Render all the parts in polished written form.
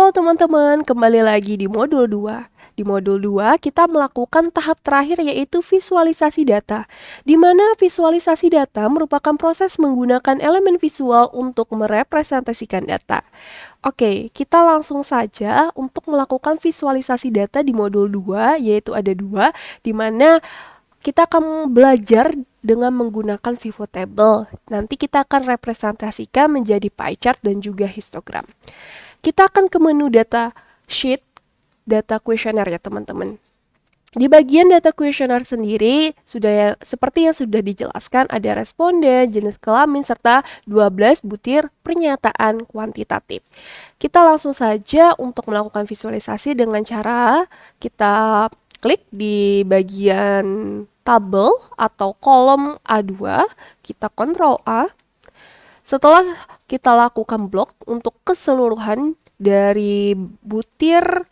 Halo teman-teman, kembali lagi di modul 2. Di modul 2 kita melakukan tahap terakhir yaitu visualisasi data, di mana visualisasi data merupakan proses menggunakan elemen visual untuk merepresentasikan data. Oke, kita langsung saja untuk melakukan visualisasi data di modul 2, yaitu ada dua, di mana kita akan belajar dengan menggunakan pivot table. Nanti kita akan representasikan menjadi pie chart dan juga histogram. Kita akan ke menu data sheet, data kuesioner ya teman-teman. Di bagian data kuesioner sendiri, seperti yang sudah dijelaskan, ada responden, jenis kelamin, serta 12 butir pernyataan kuantitatif. Kita langsung saja untuk melakukan visualisasi dengan cara kita klik di bagian tabel atau kolom A2, kita Ctrl A. Setelah kita lakukan blok untuk keseluruhan dari butir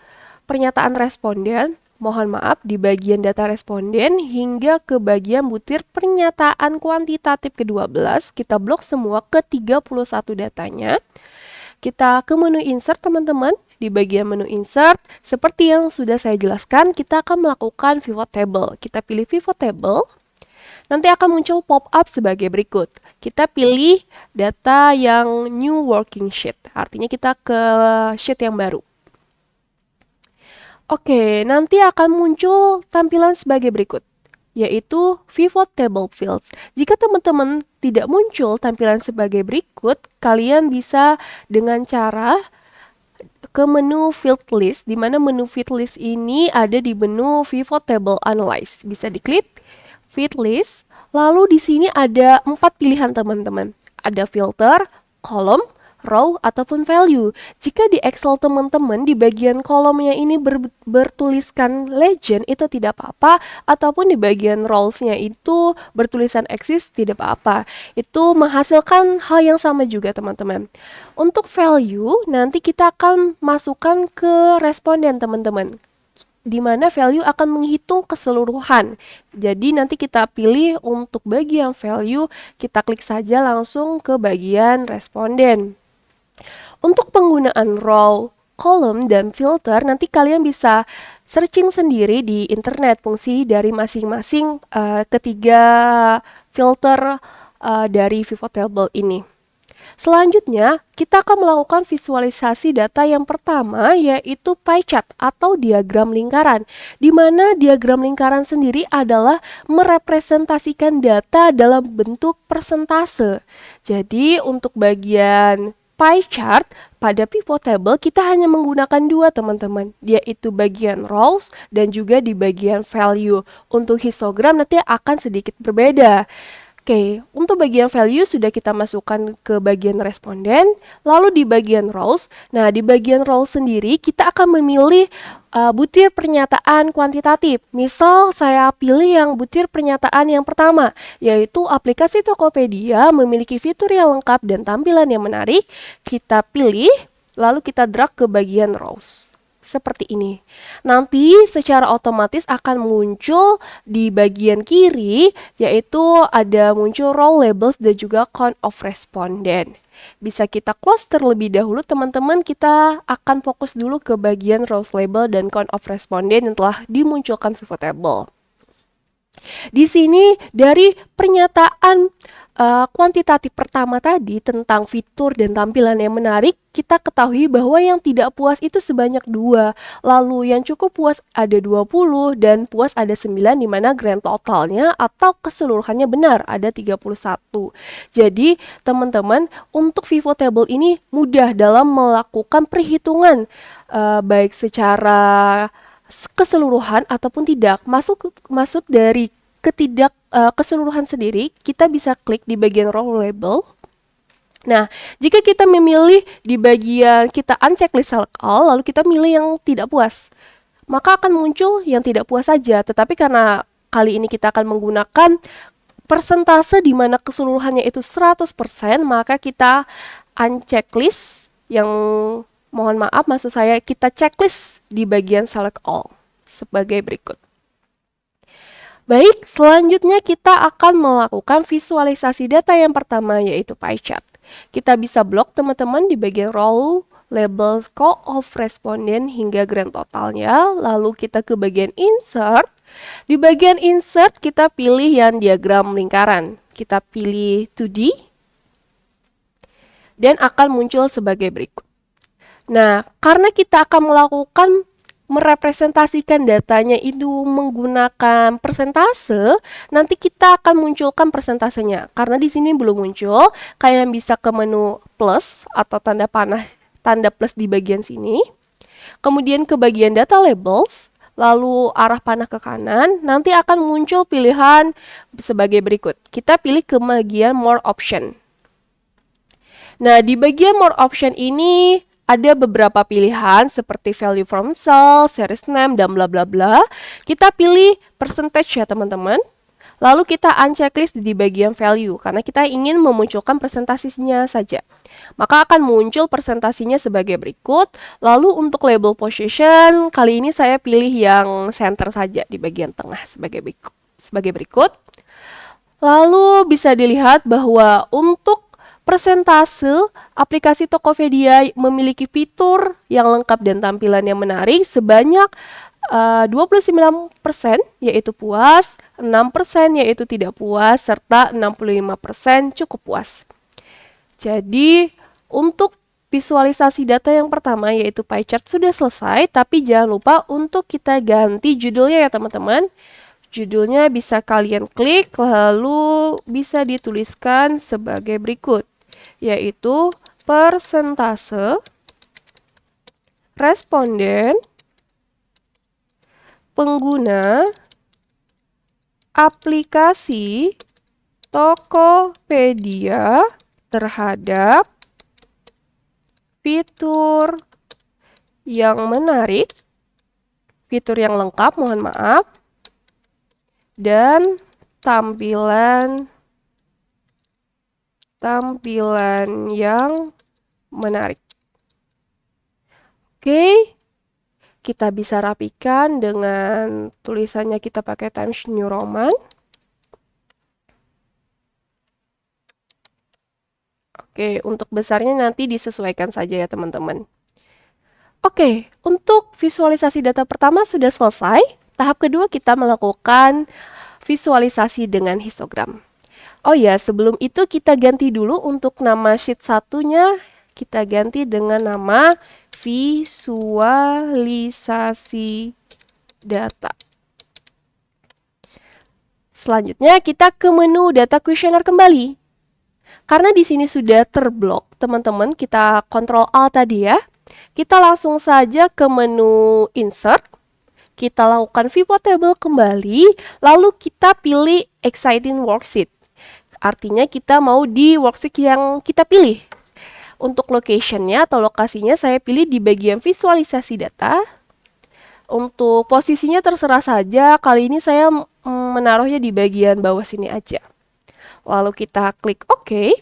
pernyataan responden, mohon maaf di bagian data responden hingga ke bagian butir pernyataan kuantitatif ke-12, kita blok semua ke 31 datanya. Kita ke menu insert teman-teman. Di bagian menu insert, seperti yang sudah saya jelaskan, kita akan melakukan pivot table. Kita pilih pivot table. Nanti akan muncul pop-up sebagai berikut. Kita pilih data yang new working sheet, artinya kita ke sheet yang baru. Oke, nanti akan muncul tampilan sebagai berikut, yaitu pivot table fields. Jika teman-teman tidak muncul tampilan sebagai berikut, kalian bisa dengan cara ke menu field list, di mana menu field list ini ada di menu pivot table analyze. Bisa diklik field list. Lalu di sini ada 4 pilihan teman-teman. Ada filter, column, row, ataupun value. Jika di Excel teman-teman di bagian kolomnya ini bertuliskan legend, itu tidak apa-apa. Ataupun di bagian rows-nya itu bertulisan exist, tidak apa-apa. Itu menghasilkan hal yang sama juga teman-teman. Untuk value, nanti kita akan masukkan ke responden teman-teman, di mana value akan menghitung keseluruhan. Jadi nanti kita pilih untuk bagian value, kita klik saja langsung ke bagian responden. Untuk penggunaan row, column, dan filter, nanti kalian bisa searching sendiri di internet fungsi dari masing-masing ketiga filter dari pivot table ini. Selanjutnya, kita akan melakukan visualisasi data yang pertama, yaitu pie chart atau diagram lingkaran, di mana diagram lingkaran sendiri adalah merepresentasikan data dalam bentuk persentase. Jadi, untuk bagian pie chart pada pivot table kita hanya menggunakan dua teman-teman, yaitu bagian rows dan juga di bagian value. Untuk histogram nanti akan sedikit berbeda. Oke, untuk bagian value sudah kita masukkan ke bagian responden, lalu di bagian rows. Nah, di bagian rows sendiri kita akan memilih butir pernyataan kuantitatif. Misal saya pilih yang butir pernyataan yang pertama, yaitu aplikasi Tokopedia memiliki fitur yang lengkap dan tampilan yang menarik. Kita pilih, lalu kita drag ke bagian rows. Seperti ini. Nanti secara otomatis akan muncul di bagian kiri, yaitu ada muncul row labels dan juga count of respondent. Bisa kita close terlebih dahulu teman-teman, kita akan fokus dulu ke bagian rows label dan count of respondent yang telah dimunculkan pivot table. Di sini dari pernyataan kuantitatif pertama tadi tentang fitur dan tampilan yang menarik, kita ketahui bahwa yang tidak puas itu sebanyak 2. Lalu yang cukup puas ada 20 dan puas ada 9, di mana grand totalnya atau keseluruhannya benar ada 31. Jadi teman-teman, untuk pivot table ini mudah dalam melakukan perhitungan baik secara keseluruhan ataupun tidak. Maksud dari keseluruhan sendiri, kita bisa klik di bagian row label. Nah, jika kita memilih di bagian kita unchecklist select all, lalu kita milih yang tidak puas, maka akan muncul yang tidak puas saja. Tetapi karena kali ini kita akan menggunakan persentase di mana keseluruhannya itu 100%, maka kita unchecklist yang, mohon maaf, maksud saya kita checklist di bagian select all sebagai berikut. Baik, selanjutnya kita akan melakukan visualisasi data yang pertama, yaitu pie chart. Kita bisa blok teman-teman di bagian row, label scope of responden hingga grand totalnya. Lalu kita ke bagian insert. Di bagian insert kita pilih yang diagram lingkaran. Kita pilih 2D dan akan muncul sebagai berikut. Nah, karena kita akan melakukan merepresentasikan datanya itu menggunakan persentase, nanti kita akan munculkan persentasenya. Karena di sini belum muncul, kalian bisa ke menu plus atau tanda panah, tanda plus di bagian sini. Kemudian ke bagian data labels, lalu arah panah ke kanan, nanti akan muncul pilihan sebagai berikut. Kita pilih ke bagian more option. Nah, di bagian more option ini ada beberapa pilihan seperti value from cell, series name, dan bla bla bla. Kita pilih percentage ya teman-teman. Lalu kita unchecklist di bagian value karena kita ingin memunculkan presentasinya saja. Maka akan muncul presentasinya sebagai berikut. Lalu untuk label position, kali ini saya pilih yang center saja di bagian tengah sebagai berikut. Lalu bisa dilihat bahwa untuk persentase aplikasi Tokopedia memiliki fitur yang lengkap dan tampilan yang menarik sebanyak 29% yaitu puas, 6% yaitu tidak puas, serta 65% cukup puas. Jadi untuk visualisasi data yang pertama yaitu pie chart sudah selesai, tapi jangan lupa untuk kita ganti judulnya ya teman-teman. Judulnya bisa kalian klik lalu bisa dituliskan sebagai berikut, yaitu persentase responden pengguna aplikasi Tokopedia terhadap fitur yang menarik, fitur yang lengkap, mohon maaf, dan tampilan yang menarik. Oke, kita bisa rapikan dengan tulisannya kita pakai Times New Roman. Oke, untuk besarnya nanti disesuaikan saja ya teman-teman. Oke, untuk visualisasi data pertama sudah selesai. Tahap kedua kita melakukan visualisasi dengan histogram. Oh ya, sebelum itu kita ganti dulu untuk nama sheet satunya, kita ganti dengan nama visualisasi data. Selanjutnya kita ke menu data questionnaire kembali. Karena di sini sudah terblok, teman-teman, kita Ctrl Alt tadi ya. Kita langsung saja ke menu insert. Kita lakukan pivot table kembali, lalu kita pilih exciting worksheet. Artinya kita mau di worksheet yang kita pilih. Untuk locationnya atau lokasinya saya pilih di bagian visualisasi data. Untuk posisinya terserah saja, kali ini saya menaruhnya di bagian bawah sini aja. Lalu kita klik OK.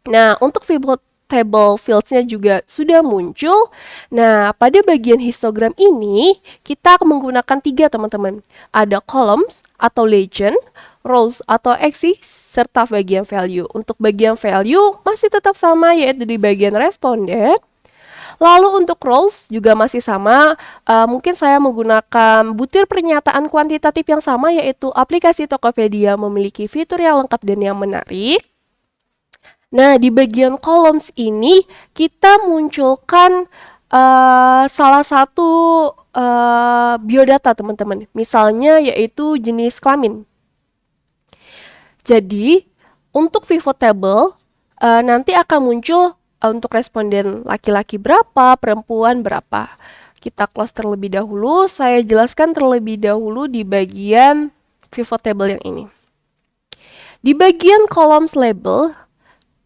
Nah, untuk pivot table fields-nya juga sudah muncul. Nah, pada bagian histogram ini, kita menggunakan 3 teman-teman. Ada columns atau legend, rows atau axis, serta bagian value. Untuk bagian value masih tetap sama, yaitu di bagian responden. Lalu untuk rows juga masih sama, mungkin saya menggunakan butir pernyataan kuantitatif yang sama, yaitu aplikasi Tokopedia memiliki fitur yang lengkap dan yang menarik. Nah, di bagian columns ini kita munculkan salah satu biodata teman-teman, misalnya yaitu jenis kelamin. Jadi, untuk pivot table nanti akan muncul untuk responden laki-laki berapa, perempuan berapa. Kita close terlebih dahulu, saya jelaskan terlebih dahulu di bagian pivot table yang ini. Di bagian columns label,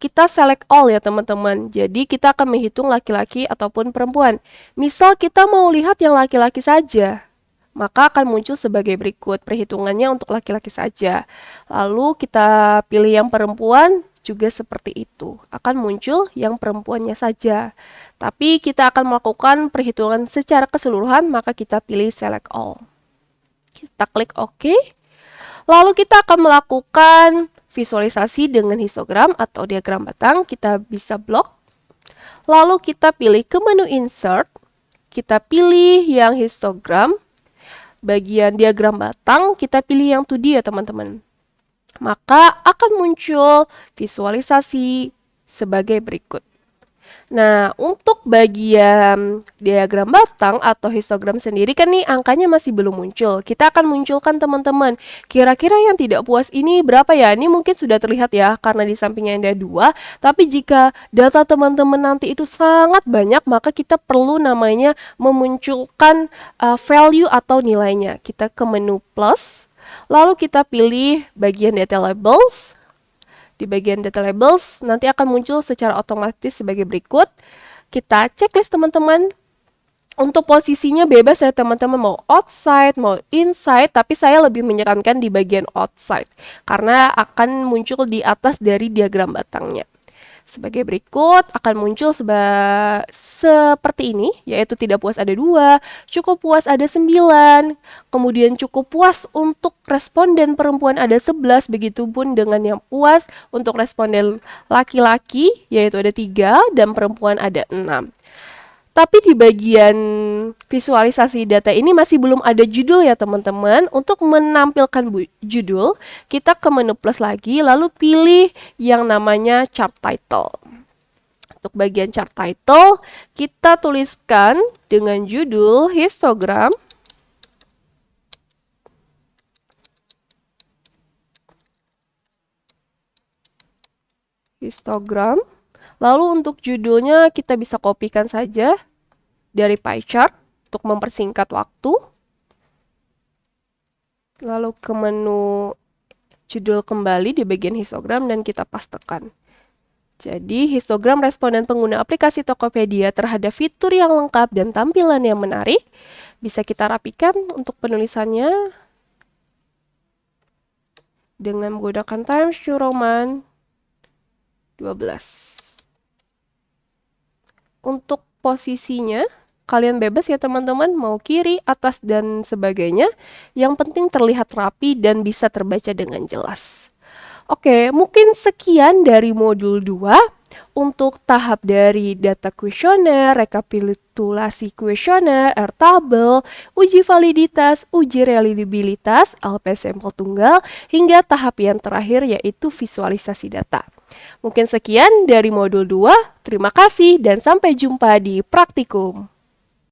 kita select all ya teman-teman. Jadi kita akan menghitung laki-laki ataupun perempuan. Misal kita mau lihat yang laki-laki saja, maka akan muncul sebagai berikut. Perhitungannya untuk laki-laki saja. Lalu kita pilih yang perempuan, juga seperti itu. Akan muncul yang perempuannya saja. Tapi kita akan melakukan perhitungan secara keseluruhan, maka kita pilih select all. Kita klik OK. Lalu kita akan melakukan visualisasi dengan histogram atau diagram batang. Kita bisa blok. Lalu kita pilih ke menu insert, kita pilih yang histogram, bagian diagram batang, kita pilih yang 2D ya teman-teman. Maka akan muncul visualisasi sebagai berikut. Nah, untuk bagian diagram batang atau histogram sendiri kan nih angkanya masih belum muncul. Kita akan munculkan teman-teman. Kira-kira yang tidak puas ini berapa ya? Ini mungkin sudah terlihat ya karena di sampingnya ada 2. Tapi jika data teman-teman nanti itu sangat banyak, maka kita perlu namanya memunculkan value atau nilainya. Kita ke menu plus, lalu kita pilih bagian data labels. Di bagian data labels nanti akan muncul secara otomatis sebagai berikut. Kita checklist teman-teman. Untuk posisinya bebas ya teman-teman, mau outside, mau inside, tapi saya lebih menyarankan di bagian outside karena akan muncul di atas dari diagram batangnya. Sebagai berikut akan muncul seperti ini, yaitu tidak puas ada 2, cukup puas ada 9, kemudian cukup puas untuk responden perempuan ada 11, begitupun dengan yang puas untuk responden laki-laki, yaitu ada 3, dan perempuan ada 6. Tapi di bagian visualisasi data ini masih belum ada judul ya teman-teman. Untuk menampilkan judul, kita ke menu plus lagi, lalu pilih yang namanya chart title. Untuk bagian chart title, kita tuliskan dengan judul histogram. Histogram. Lalu untuk judulnya kita bisa kopikan saja dari pie chart untuk mempersingkat waktu. Lalu ke menu judul kembali di bagian histogram dan kita pastekan. Jadi histogram responden pengguna aplikasi Tokopedia terhadap fitur yang lengkap dan tampilan yang menarik. Bisa kita rapikan untuk penulisannya dengan menggunakan Times New Roman 12. Untuk posisinya, kalian bebas ya teman-teman, mau kiri, atas, dan sebagainya. Yang penting terlihat rapi dan bisa terbaca dengan jelas. Oke, mungkin sekian dari modul 2. Untuk tahap dari data kuesioner, rekapitulasi kuesioner, Airtable, uji validitas, uji reliabilitas, LP sampel tunggal, hingga tahap yang terakhir yaitu visualisasi data. Mungkin sekian dari modul 2. Terima kasih dan sampai jumpa di praktikum.